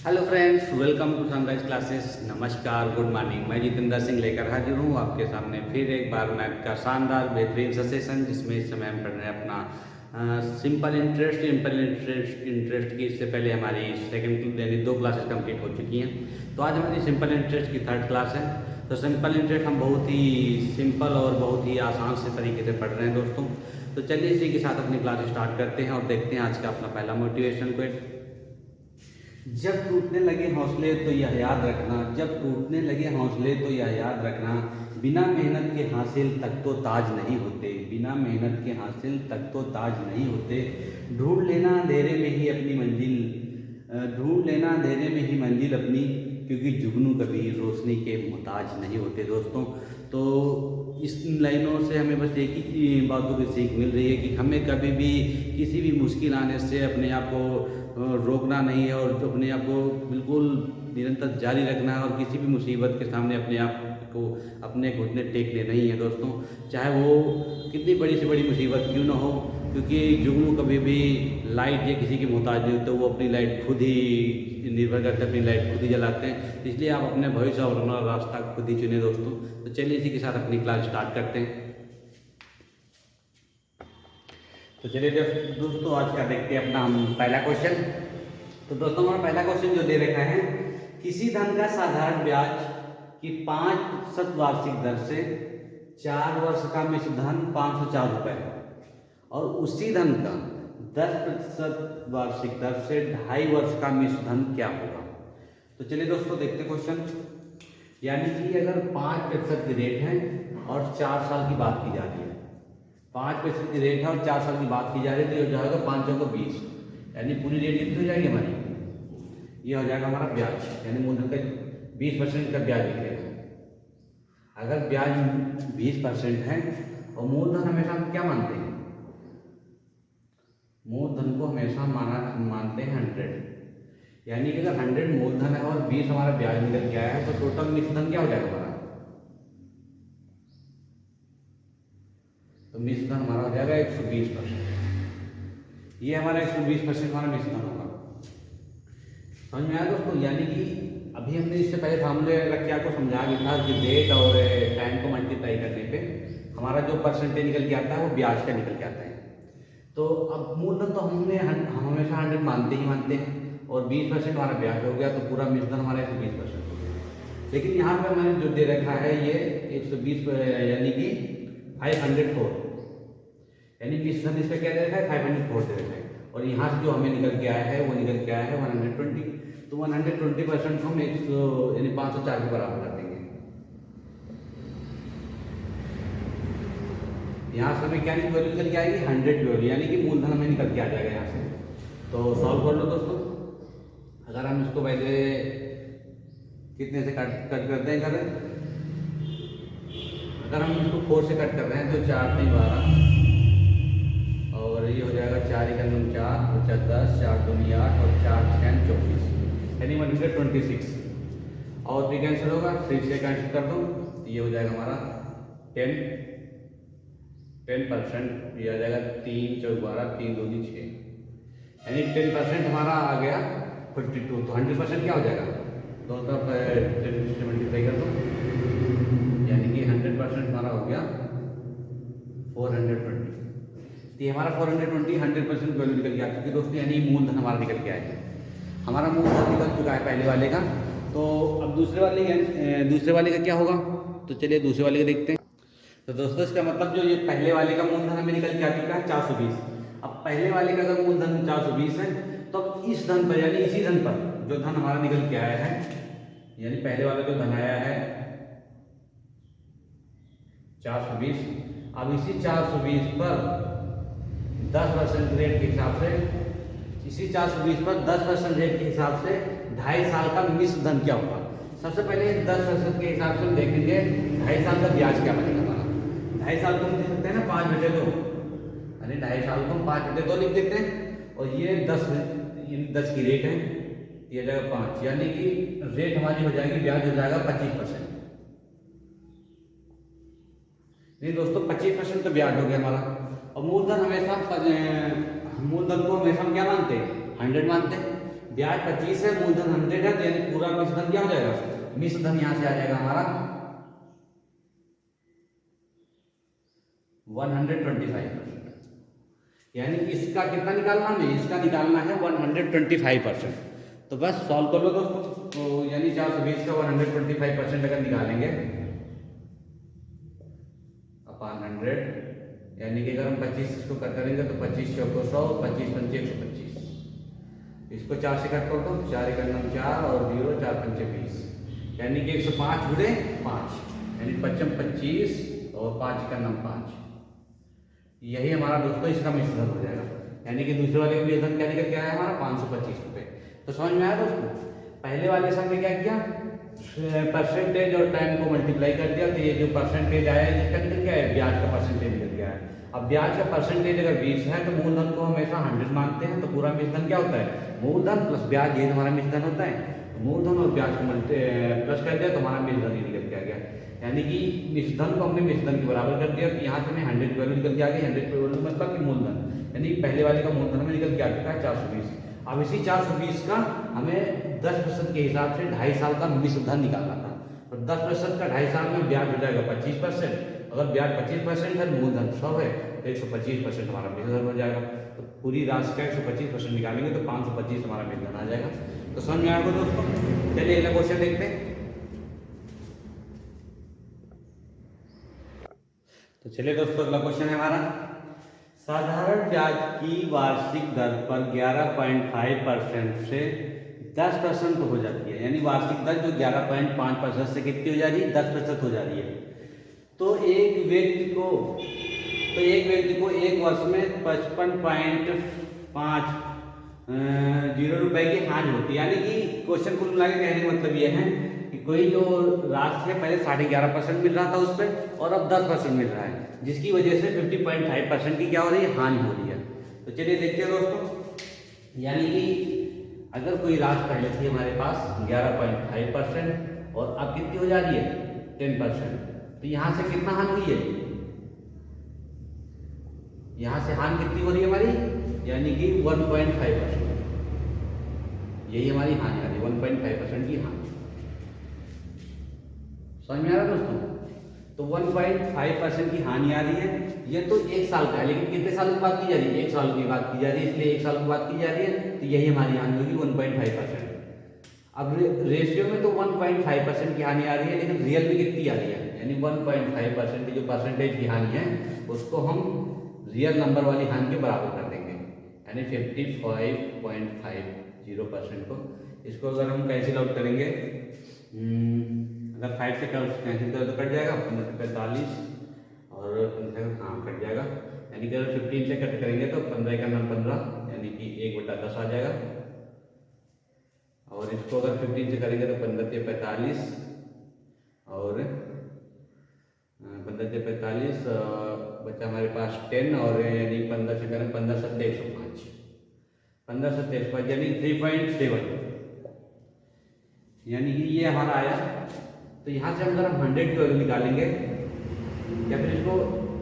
Hello friends, welcome to Sunrise Classes. नमस्कार, good morning. मैं जितेंद्र सिंह लेकर हाजिर हूँ आपके सामने फिर एक बार मैथ का शानदार बेहतरीन सा सेशन, जिसमें इस समय हम पढ़ रहे हैं अपना सिंपल इंटरेस्ट की। इससे पहले हमारी सेकंड यानी 2 क्लासेस कंप्लीट हो चुकी हैं। तो आज हमारी सिंपल इंटरेस्ट की 3rd क्लास है। तो सिंपल इंटरेस्ट हम बहुत ही सिंपल और बहुत ही आसान से तरीके से पढ़ रहे हैं दोस्तों। तो चलिए इसी के साथ अपनी क्लास स्टार्ट करते हैं और देखते हैं आज का अपना पहला मोटिवेशन क्वेश्चन। जब टूटने लगे हौसले तो यह याद रखना, जब टूटने लगे हौसले तो यह याद रखना, बिना मेहनत के हासिल तक तो ताज नहीं होते, बिना मेहनत के हासिल तक तो ताज नहीं होते। ढूंढ लेना अंधेरे में ही अपनी मंजिल, ढूंढ लेना अंधेरे में ही मंजिल अपनी, क्योंकि जुगनू कभी रोशनी के मोहताज नहीं होते। दोस्तों, तो इस लाइनों से हमें बस एक ही बातों की सीख मिल रही है कि हमें कभी भी किसी भी मुश्किल आने से अपने आप को रोकना नहीं है और अपने आप को बिल्कुल निरंतर जारी रखना है और किसी भी मुसीबत के सामने अपने आप को अपने घुटने टेकने नहीं है दोस्तों, चाहे वो कितनी बड़ी से बड़ी मुसीबत क्यों ना हो। क्योंकि जुगनू कभी भी लाइट या किसी की मोहताज नहीं होते, वो अपनी लाइट खुद ही निर्भर करते हैं, अपनी लाइट खुद ही जलाते हैं। इसलिए आप अपने भविष्य और अपना रास्ता खुद ही चुने दोस्तों। तो चलिए इसी के साथ अपनी क्लास स्टार्ट करते हैं। तो चलिए दोस्तों आज का देखते हैं अपना हम पहला क्वेश्चन। तो दोस्तों हमारा पहला क्वेश्चन जो दे रखा है, किसी धन का साधारण ब्याज की 5% वार्षिक दर से 4 वर्ष का मिश्र धन 504 रुपये और उसी धन का 10% वार्षिक दर से 2.5 वर्ष का मिश्र धन क्या होगा। तो चलिए दोस्तों देखते हैं क्वेश्चन। यानी कि अगर 5% की रेट है और 4 साल की बात की जा रही है, 5% की रेट है और 4 साल की बात की जा रही है, तो ये हो जाएगा 5 चौको 20, यानी पूरी रेट कितनी हो जाएगी हमारी, ये हो जाएगा हमारा ब्याज, यानी मूलधन का 20% का ब्याज निकलेगा। अगर ब्याज 20% है और मूलधन हमेशा हम क्या मानते हैं, मूलधन को हमेशा मानते हैं 100, यानी कि अगर 100 मूलधन है और 20 हमारा ब्याज निकल के आया है, तो टोटल मिश्रधन क्या हो जाएगा हमारा, तो मिश्रधन हमारा हो जाएगा 120%। ये हमारा 120% हमारा मिश्रधन होगा। समझ में आया दोस्तों। यानी कि अभी हमने इससे पहले फार्मूले रख के आपको समझा दिया था कि रेट और टाइम को मल्टीप्लाई करने पे हमारा जो परसेंटेज निकल के आता है वो ब्याज का निकल के आता है। तो अब मूलधन तो हम हमेशा 100 मानते ही मानते हैं और 20% हमारा ब्याज हो गया, तो पूरा मिश्रधन हमारा 120% हो गया। लेकिन यहाँ पर मैंने जो दे रखा है ये 120 यानी कि 504, यानी मिश्रधन इसका क्या दे रखा है, 504 दे रखा है। और यहाँ से जो हमें निकल के आया है वो निकल के आया है 120। तो 120% को हम 100 यानी 504 के बराबर कर देंगे। यहाँ से हमें क्या वैल्यू निकल के आएगी, 100 की वैल्यू, यानी कि मूलधन हमें निकल के आ जाएगा यहाँ से। तो सॉल्व कर लो दोस्तों। अगर हम इसको पहले कितने से कट करते हैं, अगर हम इसको 4 से कट कर रहे हैं तो 4 3 12 और ये हो जाएगा 4 1 4 और 4 10 4 2 8 और 4 6 24, यानी 126। और 3 कैंसिल होगा, 3 से कैंसिल कर दो, ये हो जाएगा हमारा 10%, ये आ जाएगा 3 4 12 3 2 6, यानी 10% हमारा आ गया 52। तो 100% क्या हो जाएगा, दोनों तरफ 10 से मल्टीप्लाई कर दो, यानी कि 100% हमारा हो गया 420। तो ये हमारा 420 100% वैल्यू निकल के आ चुकी है दोस्तों, यानी मूलधन हमारा निकल के आया है। हमारा मूलधन निकल चुका है पहले वाले का। तो अब दूसरे वाले का क्या होगा, तो चलिए दूसरे वाले का देखते हैं। तो दोस्तों इसका मतलब जो ये पहले वाले का मूलधन हमें निकल के आ चुका है 420। अब पहले वाले का अगर मूलधन 420 है, तो अब इस धन पर यानी इसी धन पर जो धन हमारा निकल के आया है, यानी पहले वाला जो धन आया है 420, अब इसी 420 पर 10% रेट के हिसाब से, इसी 420 पर 10% रेट के हिसाब से 2.5 साल का मिश्र धन क्या होगा। सबसे पहले 10% के हिसाब से हम देखेंगे 2.5 साल का ब्याज क्या बनेगा हमारा। 2.5 साल को हम लिख सकते हैं ना 5/2, यानी 2.5 साल को हम 5/2 लिख देते हैं। और ये 10 की रेट है, ये जाएगा 5, यानी कि रेट हमारी हो जाएगी, ब्याज हो जाएगा 25%। नहीं दोस्तों 25% तो ब्याज हो गया हमारा। और मूलधन को हमेशा हम क्या मानते हैं, 100 मानते हैं। ब्याज 25 है, मूलधन 100 है, तो यानी पूरा मिश्र धन क्या हो जाएगा, मिश्र धन यहां से आ जाएगा हमारा 125%। यानी इसका कितना निकालना है, इसका निकालना है 125%। तो बस सॉल्व कर लो दोस्तों। तो यानी 420 का 125% अगर निकालेंगे अपॉन 100, यानी कि अगर हम 25 इसको कट करेंगे तो 25 चौको 100, 25 पंचे 125, इसको 4 से कट कर दो, 4 एक 4 और 0 4 पंचे 20, यानी कि 105 गुणे 5, यानी 55 25 और 5 का 5। यही हमारा दोस्तों इसका मिश्र धन हो जाएगा। यानी कि दूसरे वाले का मिश्र धन क्या निकल के आया हमारा 525 रुपये। तो समझ में आया दोस्तों। पहले वाले से हमने क्या किया, परसेंटेज और टाइम को मल्टीप्लाई कर दिया, तो ये जो परसेंटेज आया जिसका निकल के आया ब्याज का परसेंटेज निकल के आया। अब ब्याज का परसेंटेज अगर 20 है तो मूलधन को हमेशा 100 मानते हैं, तो पूरा मिश्र धन क्या होता है, मूलधन प्लस ब्याज, ये हमारा मिश्र धन होता है। मूलधन और ब्याज को प्लस कर दिया तो हमारा मिश्र धन निकल के आ गया। यानी कि मिश्र धन को हमने मिश्र धन के बराबर कर दिया, तो यहाँ से हमें 100 वैल्यू निकल के आ गई। 100 वैल्यू मतलब कि मूलधन, यानी पहले वाले का मूलधन में निकल के आ चुका है 420। अब इसी 420 का हमें 10% के हिसाब से 2.5 साल का मिश्र धन निकालना था। तो 10% का 2.5 साल में ब्याज हो जाएगा 25%। अगर ब्याज 25% है, मूलधन 100 है, तो 125% हमारा मिश्र धन हो जाएगा। तो पूरी राशि का 125% निकालेंगे तो 525 हमारा मिश्र धन आ जाएगा। तो समझ में आएगा दोस्तों। चलिए अगला क्वेश्चन देखते हैं। तो चलिए दोस्तों अगला क्वेश्चन है हमारा, साधारण ब्याज की वार्षिक दर पर 11.5% से 10% हो जाती है। यानी वार्षिक दर जो 11.5% से कितनी हो जा रही है, 10% हो जा रही है। तो एक व्यक्ति को एक वर्ष में 55.50 रुपए की हानि होती है। यानी कि क्वेश्चन कुल मिला के कहने का मतलब ये है कि कोई जो राशि है पहले 11.5% मिल रहा था उस पर, और अब 10% मिल रहा है, जिसकी वजह से 50.5% की क्या हो रही है, हानि हो रही है। तो चलिए देखते हैं दोस्तों। यानी कि अगर कोई राशि पहले थी हमारे पास 11.5% और अब कितनी हो जा रही है 10%, तो यहाँ से कितना हानि हुई है, यहाँ से हानि कितनी हो रही है हमारी, यानी कि 1.5%। यही हमारी हानि आ रही है, 1.5% की हानि। समझ में आ रहा है दोस्तों। तो 1.5% की हानि आ रही है। ये तो एक साल का है, लेकिन कितने साल की बात की जा रही है, 1 साल की बात की जा रही है, इसलिए 1 साल की बात की जा रही है। तो यही हमारी हानि होगी 1.5%। अब रेशियो में तो 1.5% की हानि आ रही है, लेकिन रियल में कितनी आ रही है, यानी 1.5% की जो परसेंटेज की हानि है उसको हम रियल नंबर वाली हानि के बराबर कर देंगे, यानी 55.50% को। इसको अगर हम कैंसिल आउट करेंगे, अगर 5 से कैंसिल करें तो कट जाएगा 15 से 45 और 15 हाँ कट जाएगा। यानी कि अगर 15 से कट करेंगे तो 15 का नाम 15, यानी कि 1/10 आ जाएगा। और इसको अगर 15 से करेंगे तो 15 से 45 और 15 से 45 बच्चा हमारे पास 10, और यानी 15 से करें 15 से 105, 15 से 105 यानी 3.7, यानी कि ये हमारा आया। तो यहाँ से अगर हम 100 की वैल्यू निकालेंगे, या फिर इसको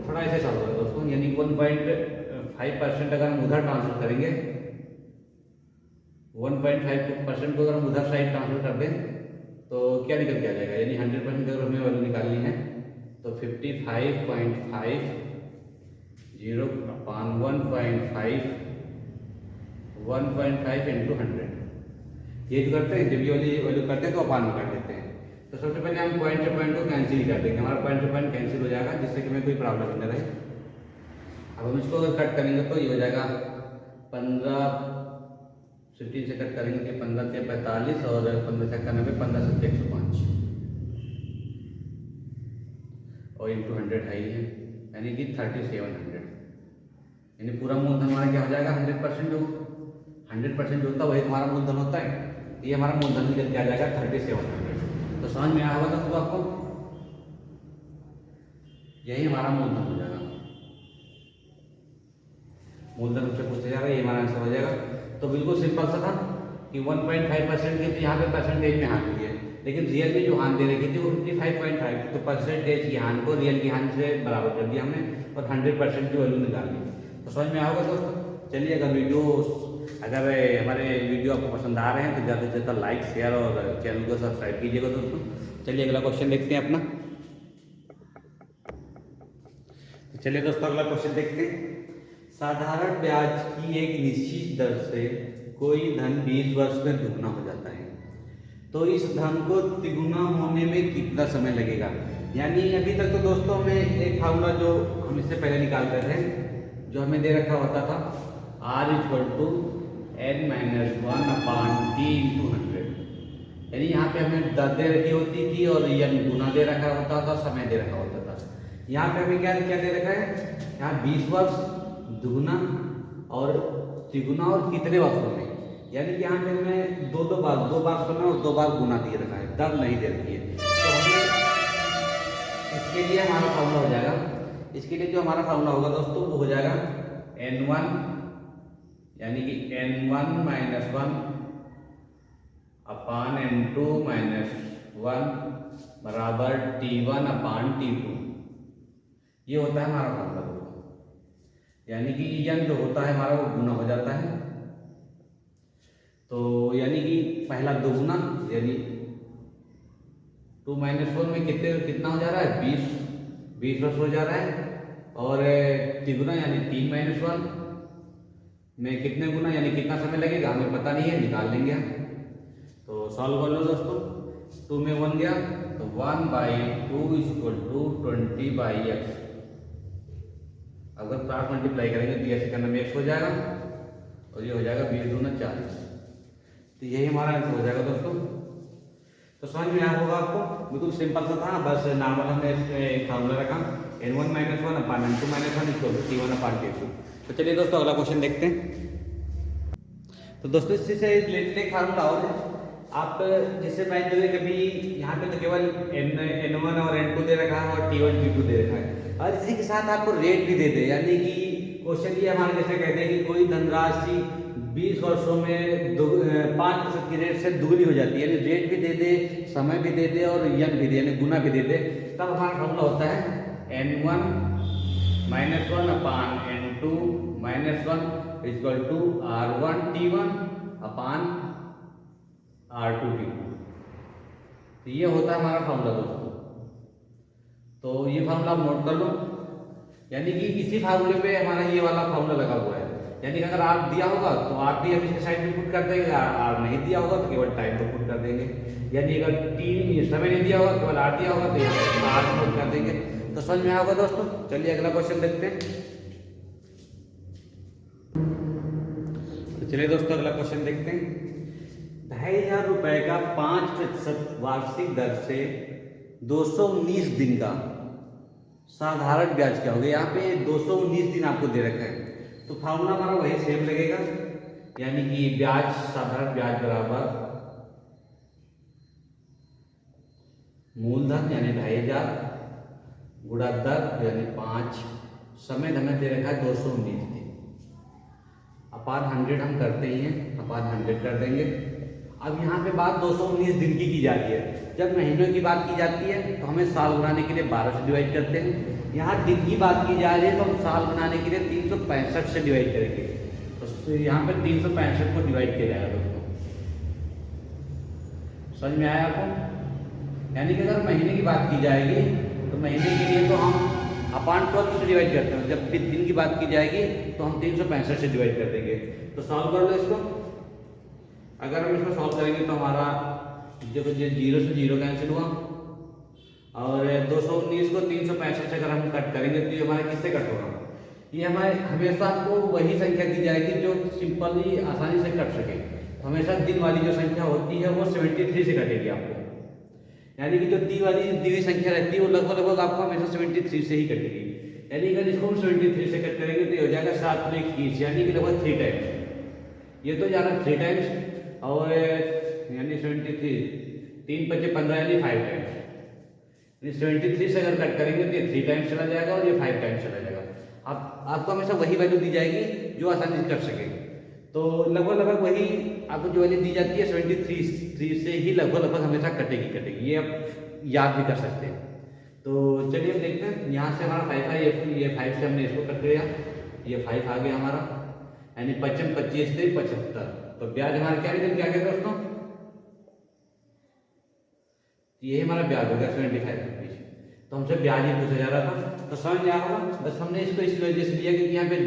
थोड़ा ऐसे सॉल्व करें दोस्तों, यानी 1.5% अगर हम उधर ट्रांसफर करेंगे, 1.5% को अगर हम उधर साइड ट्रांसफर कर दें तो क्या निकल के आ जाएगा, यानी 100% अगर हमें वैल्यू निकालनी है तो 55.50/1.5 1.5 इंटू 100, ये जो करते हैं, जब ये वाली वैल्यू करते हैं तो अपान में कर देते हैं। तो सबसे पहले हम पॉइंट से पॉइंट को कैंसिल ही कर देंगे, हमारा पॉइंट से पॉइंट कैंसिल हो जाएगा, जिससे कि हमें कोई प्रॉब्लम न रहे। अब हम इसको अगर कट करेंगे तो ये हो जाएगा 15 से कट करेंगे तो 15 से 45 और 15 से 91, 15 से 105 और इंटू 100 है ही है, यानी कि 3700। यानी पूरा मूलधन हमारा क्या हो जाएगा 100%, जो 100% जो होता है वही हमारा मूलधन होता है। तो ये हमारा मूलधन निकल के आ जाएगा 3700। तो समझ में आया होगा दोस्तों आपको, यही हमारा मूलधन हो जाएगा। मूलधन से पूछा जा रहा है, ये हमारा आंसर हो जाएगा। तो बिल्कुल सिंपल सा था कि 1.5% की, तो यहाँ पे परसेंटेज में हानि हुई है, लेकिन रियल में जो हानि दे रखी थी वो 55.5, तो परसेंटेज की हानि को रियल की हानि से बराबर कर दिया हमने और 100% की वैल्यू निकाल ली। तो समझ में आएगा दोस्तों। चलिए अगर वीडियो अगर हमारे वीडियो आपको पसंद आ रहे हैं तो ज़्यादा से ज़्यादा लाइक शेयर और चैनल को सब्सक्राइब कीजिएगा दोस्तों। चलिए अगला क्वेश्चन देखते हैं अपना। तो चलिए दोस्तों अगला क्वेश्चन देखते हैं। साधारण ब्याज की एक निश्चित दर से कोई धन 20 वर्ष में दुगना हो जाता है, तो इस धन को तिगुना होने में कितना समय लगेगा। यानी अभी तक तो दोस्तों हमें एक फार्मूला जो हम इससे पहले निकालते थे, जो हमें दे रखा होता था R = n-1/t/100। यानी यहाँ पे हमें दर दे रखी होती थी और n गुना दे रखा होता था, समय दे रखा होता था। यहाँ पे हमें क्या क्या दे रखा है, यहाँ 20 वर्ष, दुगुना और तिगुना और कितने वर्षों में। यानी कि यहाँ पे हमें दो बार समय और 2 बार गुना दिए रखा है, दर नहीं दे रखी है। तो हमें इसके लिए हमारा फार्मूला हो जाएगा, इसके लिए जो हमारा फार्मूला होगा दोस्तों वो हो जाएगा n1 यानी कि n1 - 1/n2 - 1 बराबर t1/t2। ये होता है हमारा फार्मूला दोस्तों। यानी कि n जो होता है हमारा वो गुना हो जाता है। तो यानी कि पहला दोगुना यानी 2 - 1 में कितना हो जा रहा है, 20 वर्ष हो जा रहा है। और तिगुना यानी 3 - 1 में कितने गुना यानी कितना समय लगेगा हमें पता नहीं है, निकाल लेंगे हम। तो सॉल्व कर लो दोस्तों। 2 में 1 गया तो 1/2 = 20/x। अगर क्रॉस मल्टीप्लाई करेंगे तो ऐसे करने में x हो जाएगा और ये हो जाएगा 20×2 = 40। तो यही हमारा आंसर हो जाएगा दोस्तों। तो समझ में आया होगा आपको, बिल्कुल सिंपल सा था, बस नॉर्मल हमने इसमें फार्मूला रखा n1 - 1/n2 - 1 = t1/t2। तो चलिए दोस्तों अगला क्वेश्चन देखते हैं। तो दोस्तों इससे रिलेटेड एक फार्मूला और है, आप जैसे मान लीजिए कभी यहाँ पे तो केवल n1 और n2 दे रखा है और t1 t2 दे रखा है, और इसी के साथ आपको रेट भी दे दे। यानी कि क्वेश्चन ये हमारे जैसे कहते हैं कि कोई धनराशि 20 वर्षों में 5% की रेट से दुगनी हो जाती है, यानी रेट भी दे दे, समय भी दे दे और यन भी दे यानी गुना भी दे दे, तब हमारा फार्मूला होता है n1 - 1/n2 - 1 = r1t1/r2t2। तो ये होता है हमारा फार्मूला दोस्तों। तो ये फार्मूला आप नोट कर लो। यानी कि इसी फार्मूले पे हमारा ये वाला फार्मूला लगा हुआ है। यानी कि अगर R दिया होगा तो R भी हम इसके साइड में पुट कर देंगे, R नहीं दिया होगा तो केवल टाइम को पुट कर देंगे। यानी अगर T समय नहीं दिया होगा, केवल R दिया होगा तो यहाँ पे R पुट कर देंगे। तो समझ में आएगा दोस्तों। चलिए अगला क्वेश्चन देखते हैं। तो चलिए दोस्तों अगला क्वेश्चन देखते हैं। 2500 रुपए का 5% वार्षिक दर से 219 दिन का साधारण ब्याज क्या होगा। यहाँ पे 219 दिन आपको दे रखा है, तो फार्मूला हमारा वही सेम लगेगा। यानी कि ब्याज साधारण ब्याज बराबर मूलधन यानी 2500 गुणा दर यानी 5, समय हमें दे रखा है 219 दिन, अपान 100 हम करते ही हैं, अपान 100 कर देंगे। अब यहाँ पे बात 219 दिन की जाती है। जब महीनों की बात की जाती है तो हमें साल बनाने के लिए 12 से डिवाइड करते हैं। यहाँ दिन की बात की जा रही है तो हम साल बनाने के लिए 365 से डिवाइड करेंगे। तो यहाँ पे 365 को डिवाइड किया जाएगा दोस्तों। समझ में आया आपको। यानी कि अगर महीने की बात की जाएगी तो महीने के लिए तो हम अपान 12 से डिवाइड करते हैं, जब दिन की बात की जाएगी तो हम 365 से डिवाइड कर देंगे। तो सॉल्व कर लो इसको। अगर हम इसको सॉल्व करेंगे तो हमारा जो 0 से 0 कैंसिल हुआ और 219 को 365 से अगर हम कट करेंगे तो ये हमारा किससे कट होगा, ये हमारे हमेशा आपको वही संख्या दी जाएगी जो सिंपली आसानी से कट सके। तो हमेशा दिन वाली जो संख्या होती है वो 73 से कटेगी आपको। यानी कि जो दी हुई संख्या रहती है वो लगभग आपको हमेशा 73 से ही कटेगी। यानी अगर इसको हम 73 से कट करेंगे तो ये हो जाएगा 7 में 21, यानी कि लगभग 3 टाइम्स। ये तो जा रहा है 3 टाइम्स और यानी 73 3 × 5 = 15 यानी 5 टाइम्स। 73 से अगर कट करेंगे तो ये 3 टाइम्स चला जाएगा और ये 5 टाइम्स चला जाएगा। आपको हमेशा वही वैल्यू दी जाएगी जो आसानी से कर सके। तो लगभग वही आपको जो वैल्यू दी जाती है 73 से ही लगभग हमेशा कटेगी। ये आप याद भी कर सकते हैं। तो चलिए अब देखते हैं। यहाँ से हमारा 5 है, ये 5 से हमने इसको कट किया, ये 5 आ गया हमारा। यानी 55 25 से 75, तो ब्याज हमारा क्या निकल के आ गया दोस्तों, ये हमारा ब्याज हो गया 75 रुपीज। तो हमसे ब्याज ही पूछा जा रहा था, तो समझ में आ होगा। बस हमने इसको इस वजह से लिया क्योंकि यहाँ पे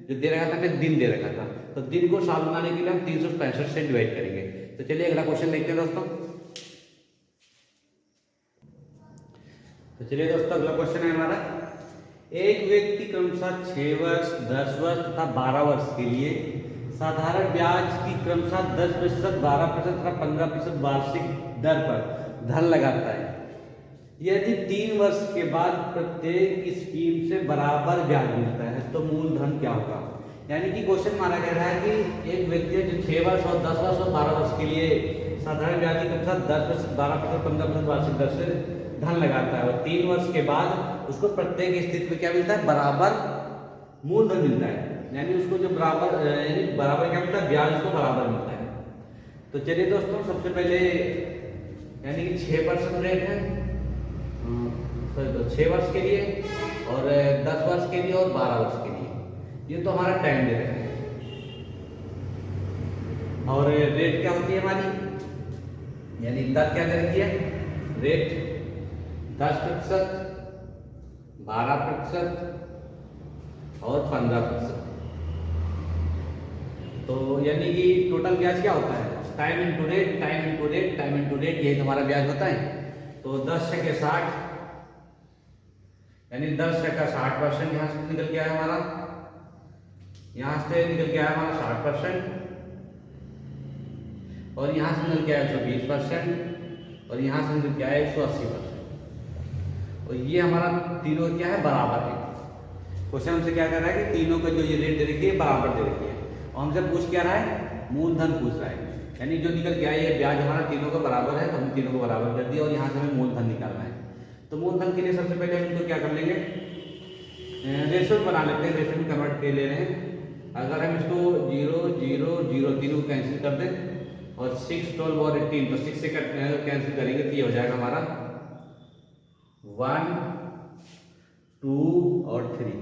जो दे रखा था हमें दिन दे रखा था, तो दिन को साल बनाने के लिए हम 365 से डिवाइड करेंगे। तो चलिए अगला क्वेश्चन देखते हैं दोस्तों। तो चलिए दोस्तों अगला क्वेश्चन है हमारा, एक व्यक्ति क्रमशः 6 वर्ष 10 वर्ष तथा 12 वर्ष के लिए साधारण ब्याज की क्रमशः 10%, 12% तथा 15% वार्षिक दर पर धन लगाता है। यदि 3 वर्ष के बाद प्रत्येक स्कीम से बराबर ब्याज मिलता है तो मूलधन क्या होगा। यानी कि क्वेश्चन मारा कह रहा है कि एक व्यक्ति जो 6 वर्ष और 10 वर्ष और 12 वर्ष के लिए साधारण ब्याज की क्रमशः 10%, 12%, 15% वार्षिक दर से धन लगाता है और 3 वर्ष के बाद उसको प्रत्येक स्थिति में क्या मिलता है, बराबर मूलधन मिलता है। यानी उसको जो बराबर यानी बराबर क्या मिलता है, ब्याज उसको बराबर मिलता है। तो चलिए दोस्तों सबसे पहले यानी कि 6% रेट है 6 वर्ष के लिए और 10 वर्ष के लिए और 12 वर्ष के लिए, ये तो हमारा टाइम दे रहे हैं। और रेट क्या होती है हमारी, यानी दर क्या दे रखी है, रेट 10%, 12% और 15%। तो यानी कि टोटल ब्याज क्या होता है, time into rate, time into rate, time into rate, यही तुम्हारा ब्याज होता है। तो 10 के 60 यानी 10 का 60% यहाँ से निकल के आया हमारा, यहाँ से निकल के आया हमारा 60% और यहाँ से निकल के आया 120% और यहाँ से निकल के आया 180%। और ये हमारा तीनों क्या है, बराबर है। क्वेश्चन हमसे क्या कर रहा है कि तीनों का जो ये रेट दे रखी है बराबर दे रखी है और हमसे पूछ क्या रहा है, मूलधन पूछ रहा है। यानी जो निकल के आया ये ब्याज हमारा तीनों का बराबर है तो हम तीनों को बराबर कर दिया और यहाँ से हमें मूलधन निकालना है। तो मूलधन के लिए सबसे पहले हम इनको क्या कर लेंगे, रेशो बना लेते हैं, रेशो में कन्वर्ट कर ले रहे हैं। अगर हम इसको 0 0 0 तीनों को कैंसिल कर दें और 6 12 और 18, तो 6 से कैंसिल करेंगे तो ये हो जाएगा हमारा 1 2 और 3।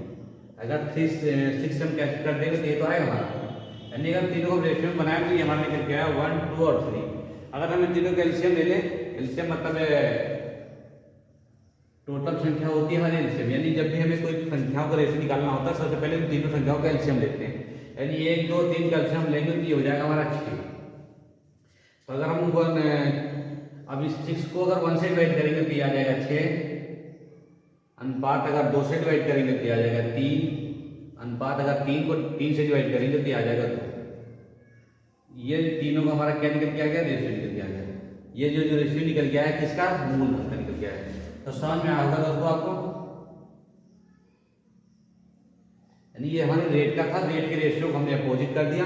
अगर 6 से हम कैंसिल कर देंगे तो ये तो आएगा हमारा, यानी अगर तीनों को रेशियो में बनाए तो ये हमारा निकल के आया 1 2 और 3। अगर हम इन तीनों का एलसीएम ले लें, एलसीएम मतलब टोटल संख्या होती है हमारी एलसीएम, यानी जब भी हमें कोई संख्याओं का रेशियो निकालना होता है सबसे पहले हम तीनों संख्याओं का एलसीएम लेते हैं। यानी 1 2 3 का एलसीएम लेंगे तो ये हो जाएगा हमारा 6। तो अगर हम अब इस 6 को अगर 1 से डिवाइड करेंगे तो ये आ जाएगा 6, अनुपात अगर 2 से डिवाइड करेंगे तो ये आ जाएगा 3, अनुपात अगर 3 को 3 से डिवाइड करेंगे तो ये आ जाएगा 2। ये तीनों का हमारा क्या निकल के आ गया, रेशियो निकल के आ गया। ये जो रेशियो निकल गया है किसका, मूलधन का निकल गया है। तो समझ में आएगा दोस्तों आपको, यानी ये हमारे रेट का था, रेट के रेशियो को हमने अपोजिट कर दिया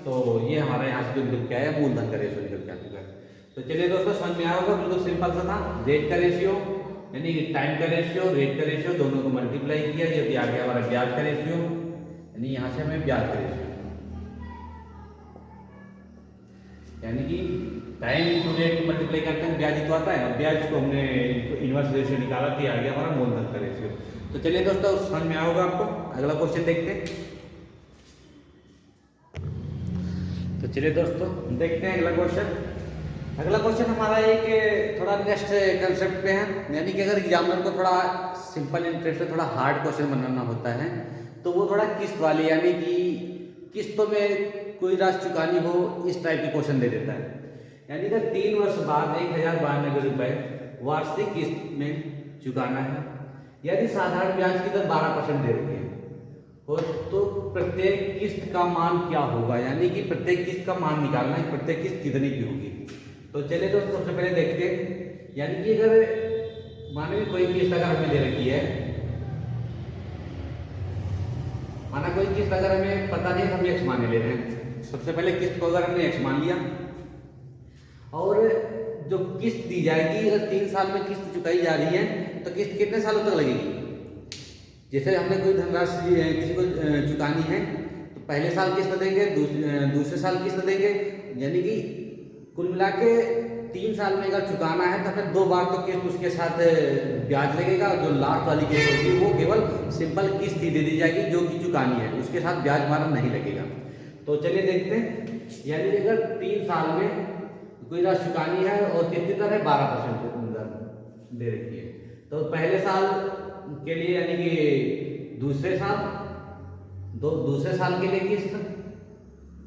तो ये हमारा यहाँ से जो निकल के आया मूलधन का रेशियो निकल के आ चुका है। तो चलिए दोस्तों समझ में आया होगा, बिल्कुल सिंपल सा था। रेट का रेशियो यानी टाइम का रेशियो, रेट का रेशियो दोनों को मल्टीप्लाई किया, ये आ गया हमारा ब्याज का रेशियो, यानी यहाँ से हमें ब्याज का रेशियो, यानी कि टाइम इंटू रेट को मल्टीप्लाई करते हैं ब्याज ही तो आता है, और ब्याज को हमने इनवर्स रेशियो निकाला तो आ गया हमारा मूलधन का रेशियो। तो चलिए दोस्तों समझ में आया होगा आपको। अगला क्वेश्चन देखते हैं। तो चलिए दोस्तों देखते हैं अगला क्वेश्चन। अगला क्वेश्चन हमारा एक थोड़ा नेक्स्ट कंसेप्ट पे है, यानी कि अगर एग्जामिनर को थोड़ा सिंपल इंटरेस्ट से थोड़ा हार्ड क्वेश्चन बनाना होता है तो वो थोड़ा किस्त वाली, यानी कि किस्तों में कोई राशि चुकानी हो, इस टाइप के क्वेश्चन दे देता है। यानी कि 3 वर्ष बाद 1092 रुपये वार्षिक किस्त में चुकाना है, यदि साधारण ब्याज की दर 12% दे रही है और तो प्रत्येक किस्त का मान क्या होगा, यानी कि प्रत्येक किस्त का मान निकालना है, प्रत्येक किस्त कितने की होगी। तो चलिए दोस्तों सबसे पहले देखते हैं, यानी कि अगर माने कोई किस्त अगर हमें दे रखी है, माना कोई किस्त अगर हमें पता नहीं हम एक्स मान ले रहे हैं, सबसे पहले किस्त को अगर हमने एक्स मान लिया और जो किस्त दी जाएगी अगर 3 साल में किस्त चुकाई जा रही है तो किस्त कितने सालों तक लगेगी। जैसे हमने कोई धनराशि किसी को चुकानी है तो पहले साल किस्त देंगे, दूसरे साल किस्त देंगे, यानी कि कुल मिला के 3 साल में अगर चुकाना है तो हमें 2 बार तो किस्त उसके साथ ब्याज लगेगा, और जो लास्ट वाली किस्त होगी वो केवल सिंपल किस्त ही दे दी जाएगी जो कि चुकानी है, उसके साथ ब्याज हमारा नहीं लगेगा। तो चलिए देखते हैं। यानी कि अगर 3 साल में कोई राशि चुकानी है और कितनी दर है 12% दर दे रखी है, तो पहले साल के लिए यानी कि दूसरे साल के लिए किस्त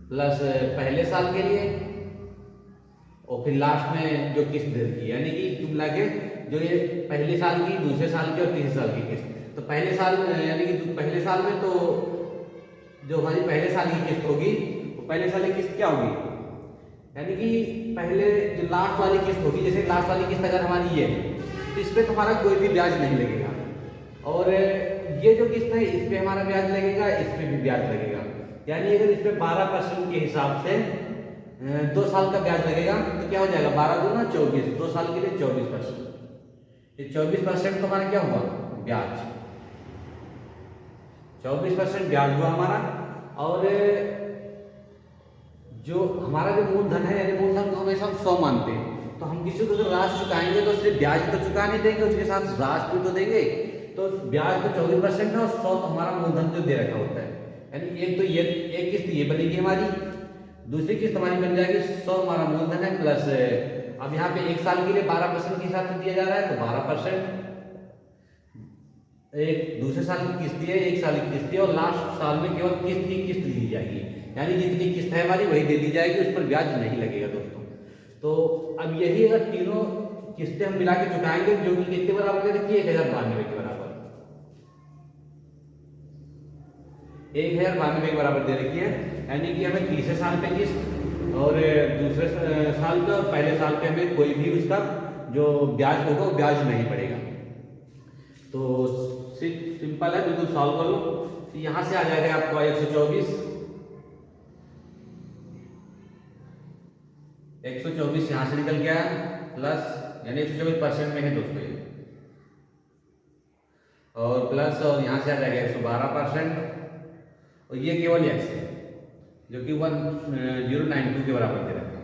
प्लस पहले साल के लिए और फिर लास्ट में जो किस्त दे रखी है, यानी कि तुम लगे जो ये पहले साल की, दूसरे साल की और तीसरे साल की किस्त। तो पहले साल यानी कि पहले साल में तो जो हमारी पहले साल की किस्त होगी, तो पहले साल की किस्त क्या होगी, यानी कि पहले जो लास्ट वाली किस्त होगी, जैसे लास्ट वाली किस्त अगर हमारी ये है तो इस पर तुम्हारा कोई भी ब्याज नहीं लगेगा, और ये जो किस्त है इस पे हमारा ब्याज लगेगा, इस पे भी ब्याज लगेगा। यानी अगर इस पे 12% के हिसाब से 2 साल का ब्याज लगेगा तो क्या हो जाएगा, 12 दूना 24, 2 साल के लिए 24%। ये 24% तो हमारा क्या हुआ, ब्याज 24% ब्याज हुआ हमारा। और जो हमारा जो मूलधन है, यानी मूलधन को हमेशा हम 100 मानते हैं, तो हम किसी को अगर राशि चुकाएंगे तो सिर्फ ब्याज तो चुका नहीं देंगे, उसके साथ राशि भी तो देंगे। तो ब्याज तो 24% है और 100 तो हमारा मूलधन जो दे रखा होता है। यानी एक तो ये एक किस्त ये बनेगी हमारी, दूसरी किस्त हमारी बन जाएगी 100 हमारा मूलधन है प्लस अब यहाँ पे 1 साल के लिए 12% के हिसाब से दिया जा रहा है, तो 12%। एक दूसरे साल की किस्त है, 1 साल की किस्त है, और लास्ट साल में केवल किस्त की किस्त दी जाएगी, यानी जितनी किस्त है हमारी वही दे दी जाएगी, उस पर ब्याज नहीं लगेगा दोस्तों। तो अब यही अगर तीनों किस्तें हम मिला के चुकाएंगे, जो कि कितने बराबर दे रखी है, 1092 के बराबर, 1092 के बराबर दे रखी है। यानी कि हमें तीसरे साल पे किस्त और दूसरे साल पे और पहले साल पे हमें कोई भी उसका जो ब्याज होगा वो ब्याज नहीं पड़ेगा। तो सिंपल है, बिल्कुल सॉल्व कर लो। तो यहां से आ जाएगा आपको 124 यहां से निकल गया प्लस, यानी 124% में है दोस्तों ये, और प्लस और यहां से आ जाएगा 112%, और ये केवल एक्स है जो कि 1092 के बराबर दे रखा है।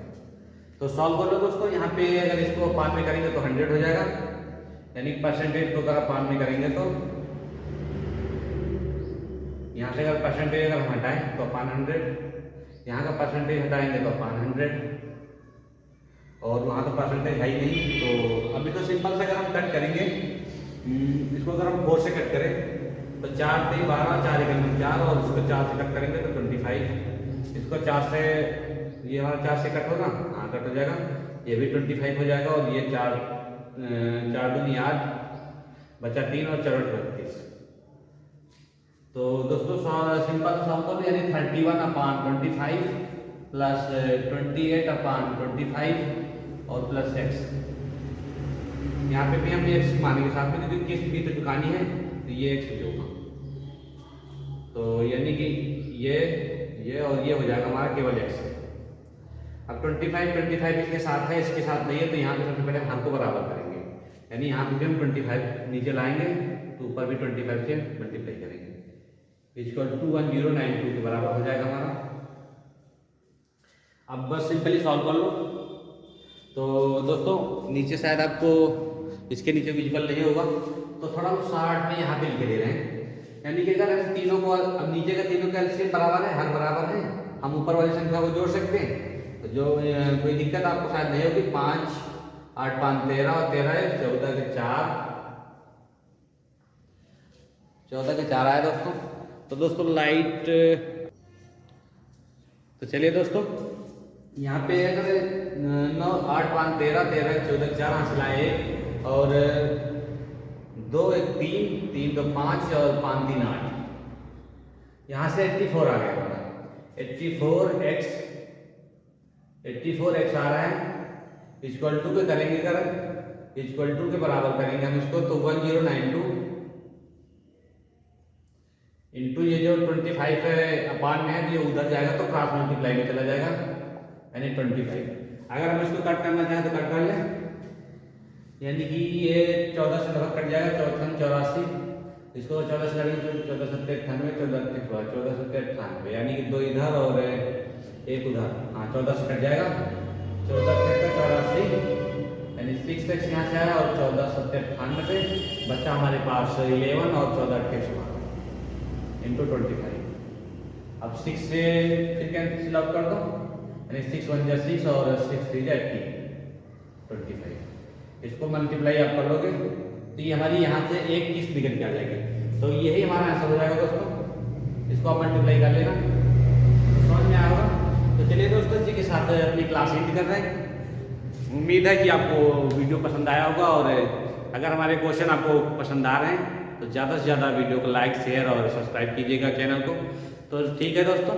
तो सॉल्व कर लो दोस्तों। यहाँ पे अगर इसको पार्ट में करेंगे तो 100 हो जाएगा, यानी परसेंटेज को अगर आप पार्ट में करेंगे तो यहाँ से अगर परसेंटेज अगर हम हटाएं तो 100, यहाँ का परसेंटेज हटाएंगे तो 100, और वहाँ तो परसेंटेज है ही नहीं। तो अभी तो सिंपल से अगर हम कट करेंगे, इसको अगर हम 4 से कट करें तो 4 3 12, 4 1 4, और इसको 4 से कट करेंगे तो 25, इसको 4 से, ये हमारा 4 से कट होगा, हाँ कट हो जाएगा, ये भी 25 हो जाएगा, और ये 4 दूनी 8, बचा 3 और 4 32। तो दोस्तों सिंपल सॉल्व करो, यानी 31/25 प्लस 28/25 और प्लस x। यहाँ पे भी हम x मानेंगे साथ में, क्योंकि किस्त भी तो चुकानी है, तो ये x भी होगा। तो यानी कि ये और ये हो जाएगा हमारा केवल x। अब 25 इसके साथ है, इसके साथ नहीं है, तो यहाँ पे सबसे पहले हम को बराबर करेंगे, यानी यहाँ पे भी हम 25 नीचे लाएंगे तो ऊपर भी 25 से मल्टीप्लाई करेंगे, इक्वल टू 1092 के बराबर हो जाएगा हमारा। अब बस सिंपली सॉल्व कर लो। तो दोस्तों नीचे शायद आपको इसके नीचे विजुअल नहीं होगा, तो थोड़ा 60 में यहाँ पे लिखे दे रहे हैं, यानी कि अगर हम तीनों को, अब नीचे का तीनों का एलसीएम बराबर है, हर बराबर है, हम ऊपर वाली संख्या को जोड़ सकते हैं, तो जो कोई दिक्कत आपको शायद नहीं होगी। 5 8 5 13 और 13 है 14 के 4, 14 के 4 आया दोस्तों। तो दोस्तों लाइट, तो चलिए दोस्तों यहाँ पे अगर 9 8 5 13 13 14 4 हासिल आए, और 2 1 3 3 2 5 और 5 3 8, यहाँ से 84 आ गया हमारा, 84x आ रहा है, इक्वल टू पे करेंगे, अगर इक्वल टू के बराबर करेंगे हम इसको, तो 1092 इंटू ये जो 25 है अपान में है, तो ये उधर जाएगा तो क्रॉस मल्टीप्लाई में चला जाएगा, यानी 25। अगर हम इसको कट करना चाहें तो कट कर लें, यानी कि ये 14 से लगभग कट जाएगा, 14 84, इसको 14 से लगेगा 14 7 98, 14 7 98, यानी कि 2 इधर और 1 उधर, हाँ 14 से कट जाएगा, 14 से 84, यानी 6x यहाँ से आया, और 14 7 98, बच्चा हमारे पास 11 और 14 28 इंटू 25। अब 6 से फिर कैंसिल आउट कर दो, यानी 6 1 जा 6 और 6 3 जा 25। इसको मल्टीप्लाई आप कर लोगे तो ये हमारी यहाँ से एक किस्त निकल के आ जाएगी। तो यही हमारा आंसर हो जाएगा दोस्तों। इसको आप मल्टीप्लाई कर लेना, तो समझ में आया होगा। तो चलिए दोस्तों, इसी के साथ अपनी क्लास एंड कर रहे हैं। उम्मीद है कि आपको वीडियो पसंद आया होगा, और अगर हमारे क्वेश्चन आपको पसंद आ रहे हैं तो ज़्यादा से ज़्यादा वीडियो को लाइक शेयर और सब्सक्राइब कीजिएगा चैनल को। तो ठीक है दोस्तों,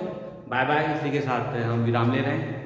बाय बाय। इसी के साथ हम विराम ले रहे हैं।